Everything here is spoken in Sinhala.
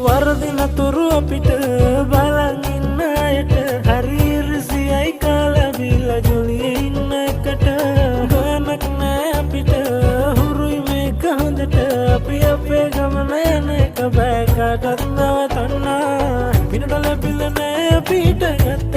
වරදින තුරු අපිට බලන් ඉන්න අයට හරි රිසියයි කාලා බීලා ජොලියේ ඉන්න එකට ගානක් නෑ අපිට හුරුයි මේක හොඳට අපි අපේ ගමන යන එක බෑ කාටවත් නවතන්න පිනට ලැබිලා නෑ අපිට